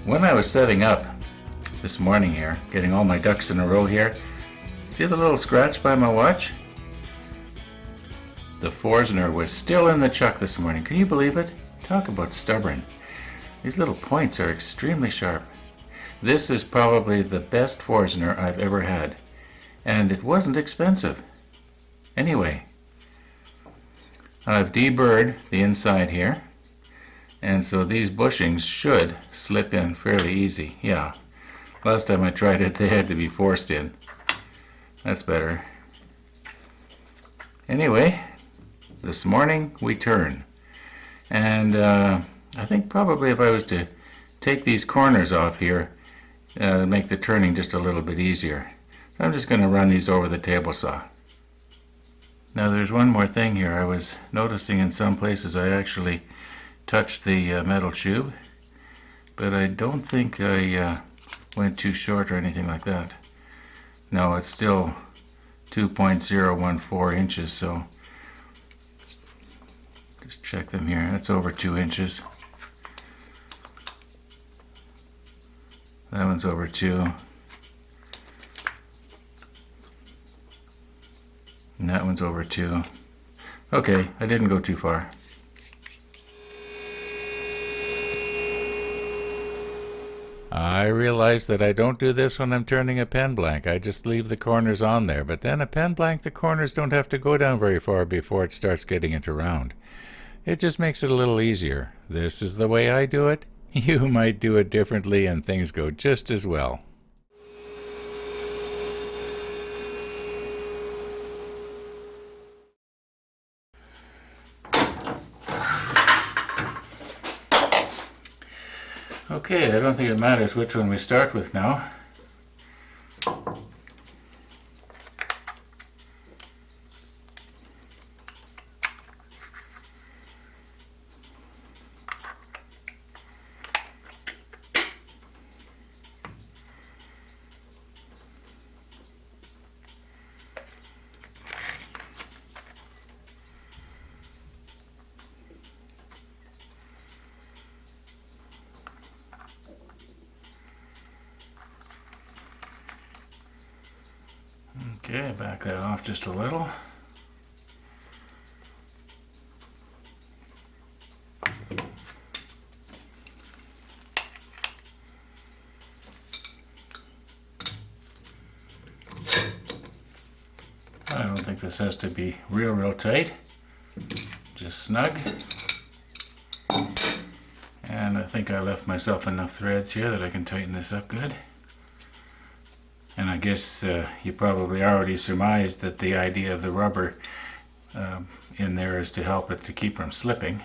When I was setting up this morning here, getting all my ducks in a row here, see the little scratch by my watch? The Forstner was still in the chuck this morning. Can you believe it? Talk about stubborn. These little points are extremely sharp. This is probably the best Forstner I've ever had, and it wasn't expensive. Anyway, I've deburred the inside here, and so these bushings should slip in fairly easy. Yeah, last time I tried it, they had to be forced in. That's better. Anyway, this morning we turn, and I think probably if I was to take these corners off here, make the turning just a little bit easier. I'm just going to run these over the table saw. Now there's one more thing here. I was noticing in some places I actually touched the metal tube, but I don't think I went too short or anything like that. No, it's still 2.014 inches, so just check them here. That's over 2 inches. That one's over 2. And that one's over 2. Okay, I didn't go too far. I realize that I don't do this when I'm turning a pen blank. I just leave the corners on there. But then a pen blank, the corners don't have to go down very far before it starts getting into round. It just makes it a little easier. This is the way I do it. You might do it differently and things go just as well. Okay, I don't think it matters which one we start with now. Okay, back that off just a little. I don't think this has to be real tight, just snug. And I think I left myself enough threads here that I can tighten this up good. And I guess you probably already surmised that the idea of the rubber in there is to help it to keep from slipping.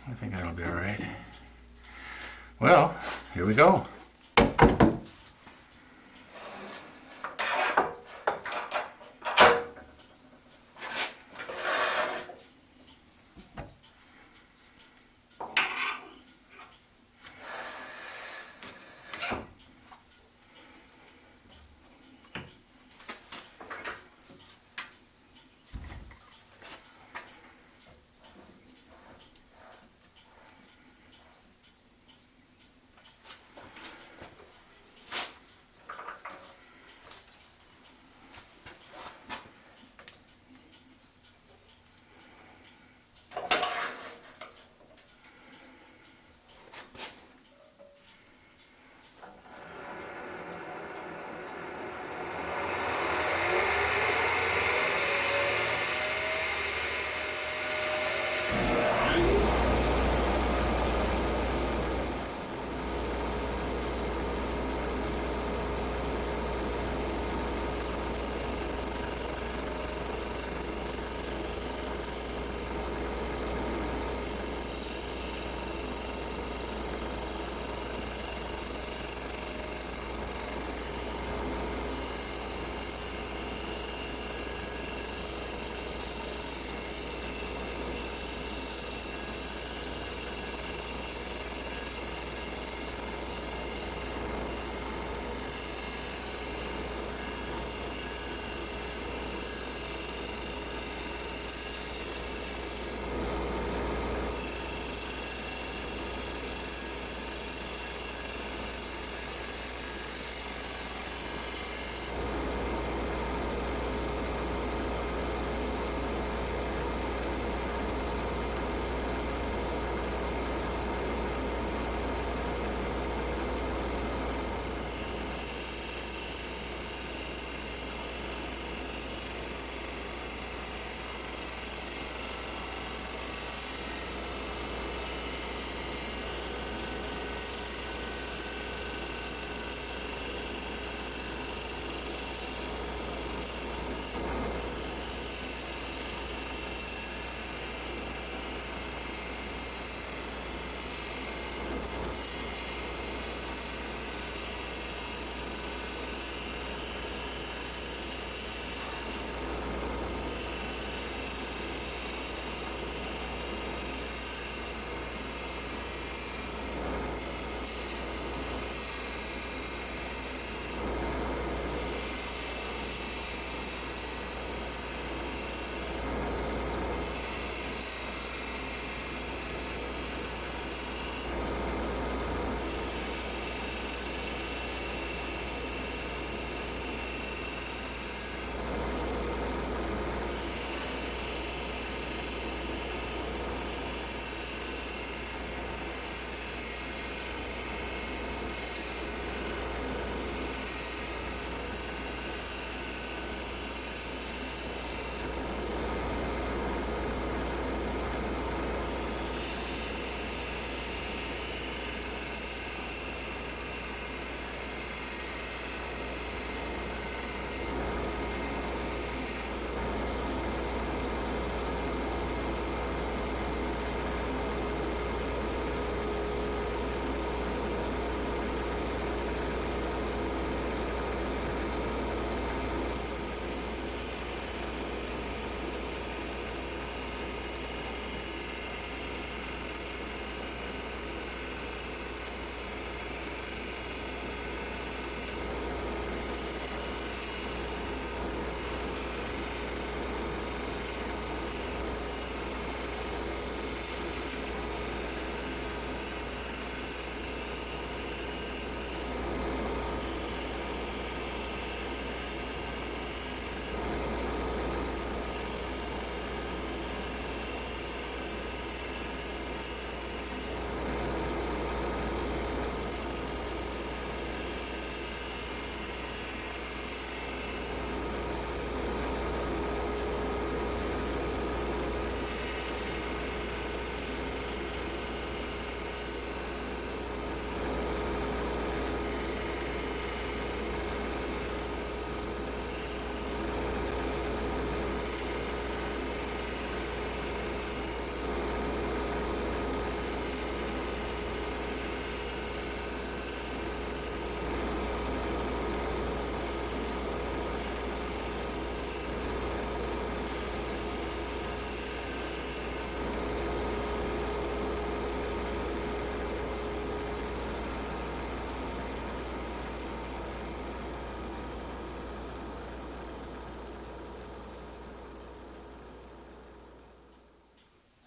I think that'll be all right. Well, here we go.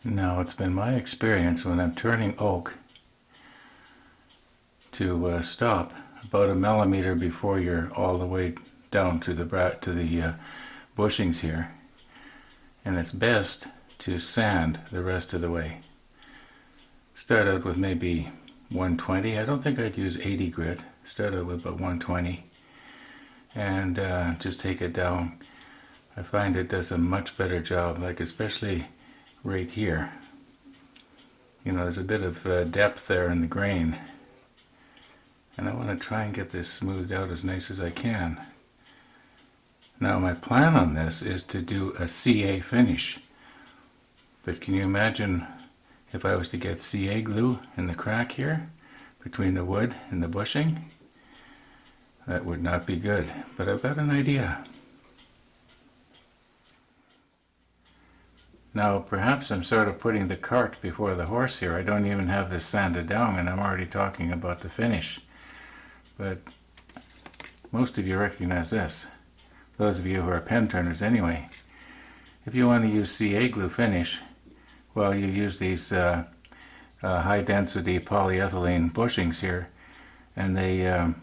Now, it's been my experience when I'm turning oak to stop about a millimeter before you're all the way down to the bushings here, and it's best to sand the rest of the way. Start out with maybe 120. I don't think I'd use 80 grit. Start out with about 120 and just take it down. I find it does a much better job, like especially right here. You know, there's a bit of depth there in the grain, and I want to try and get this smoothed out as nice as I can. Now, my plan on this is to do a CA finish, but can you imagine if I was to get CA glue in the crack here between the wood and the bushing? That would not be good, but I've got an idea. Now, perhaps I'm sort of putting the cart before the horse here. I don't even have this sanded down and I'm already talking about the finish. But most of you recognize this. Those of you who are pen turners anyway. If you want to use CA glue finish, well, you use these high density polyethylene bushings here, and the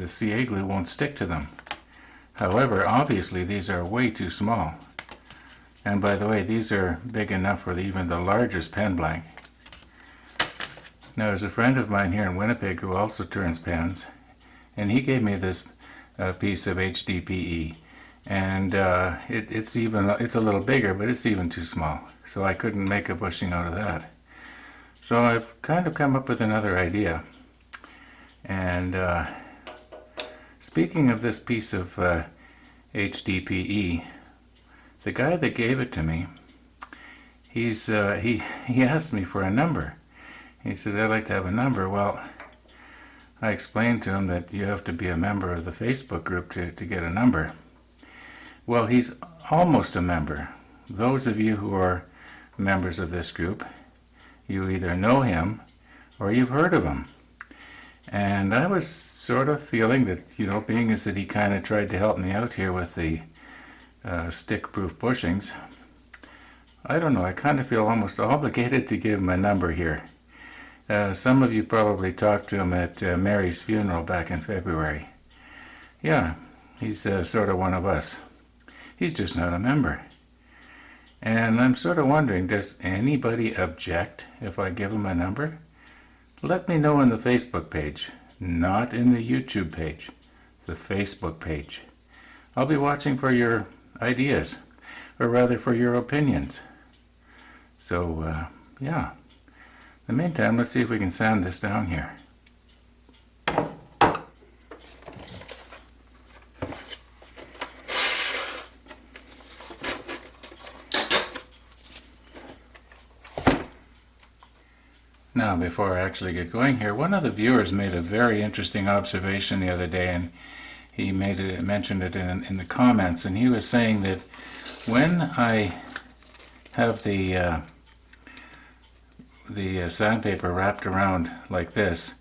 CA glue won't stick to them. However, obviously these are way too small. And by the way, these are big enough for even the largest pen blank. Now, there's a friend of mine here in Winnipeg who also turns pens, and he gave me this piece of HDPE, and it's a little bigger, but it's even too small, so I couldn't make a bushing out of that. So I've kind of come up with another idea. And speaking of this piece of HDPE, the guy that gave it to me, he asked me for a number. He said, I'd like to have a number. Well, I explained to him that you have to be a member of the Facebook group to get a number. Well, he's almost a member. Those of you who are members of this group, you either know him or you've heard of him. And I was sort of feeling that, you know, being as that he kind of tried to help me out here with the stick-proof bushings, I don't know, I kind of feel almost obligated to give him a number here. Some of you probably talked to him at Mary's funeral back in February. Yeah, he's sort of one of us. He's just not a member. And I'm sort of wondering, does anybody object if I give him a number? Let me know on the Facebook page, not in the YouTube page, the Facebook page. I'll be watching for your ideas, or rather for your opinions. So, yeah. In the meantime, let's see if we can sand this down here. Now, before I actually get going here, one of the viewers made a very interesting observation the other day, and he mentioned it in the comments, and he was saying that when I have the sandpaper wrapped around like this,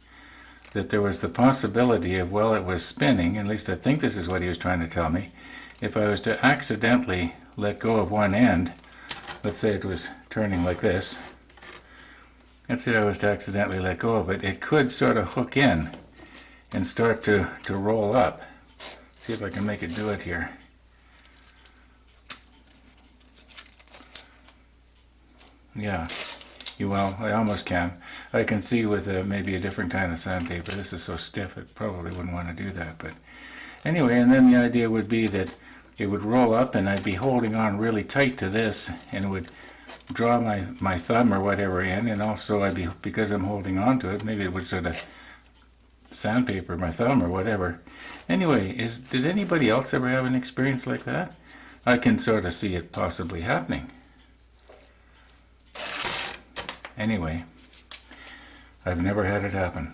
that there was the possibility of, while it was spinning, at least I think this is what he was trying to tell me, if I was to accidentally let go of one end, let's say it was turning like this, let's say I was to accidentally let go of it, it could sort of hook in and start to roll up. See if I can make it do it here. Yeah, well, I almost can. I can see with maybe a different kind of sandpaper. This is so stiff it probably wouldn't want to do that. But anyway, and then the idea would be that it would roll up and I'd be holding on really tight to this, and it would draw my thumb or whatever in, and also I'd be, because I'm holding on to it, maybe it would sort of sandpaper my thumb or whatever. Anyway, did anybody else ever have an experience like that? I can sort of see it possibly happening. Anyway, I've never had it happen.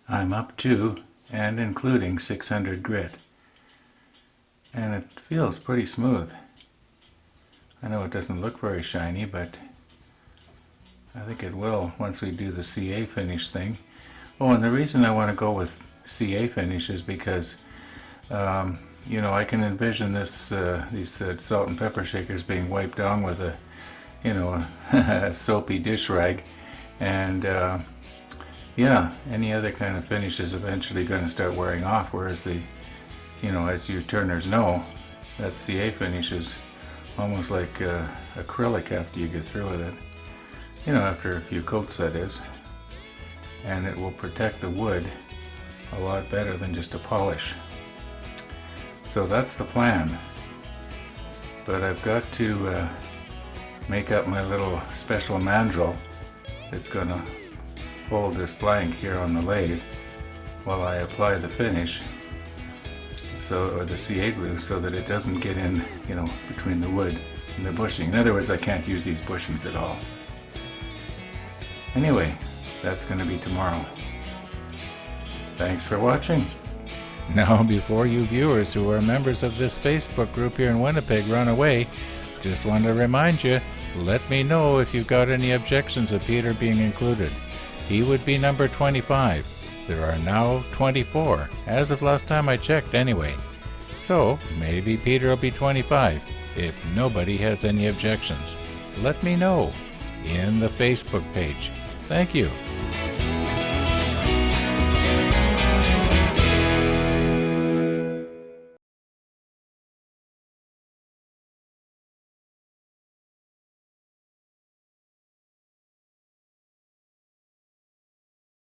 I'm up to and including 600 grit. And it feels pretty smooth. I know it doesn't look very shiny, but I think it will once we do the CA finish thing. Oh, and the reason I want to go with CA finish is because you know, I can envision this these salt and pepper shakers being wiped down with a, you know, a soapy dish rag, and yeah, any other kind of finish is eventually going to start wearing off. Whereas the, you know, as you turners know, that CA finish is almost like acrylic after you get through with it. You know, after a few coats, that is, and it will protect the wood a lot better than just a polish. So that's the plan. But I've got to make up my little special mandrel that's going to hold this blank here on the lathe while I apply the finish, or the CA glue, so that it doesn't get in, you know, between the wood and the bushing. In other words, I can't use these bushings at all. Anyway, that's going to be tomorrow. Thanks for watching. Now, before you viewers who are members of this Facebook group here in Winnipeg run away, just want to remind you, let me know if you've got any objections of Peter being included. He would be number 25. There are now 24, as of last time I checked anyway. So, maybe Peter will be 25, if nobody has any objections. Let me know in the Facebook page. Thank you.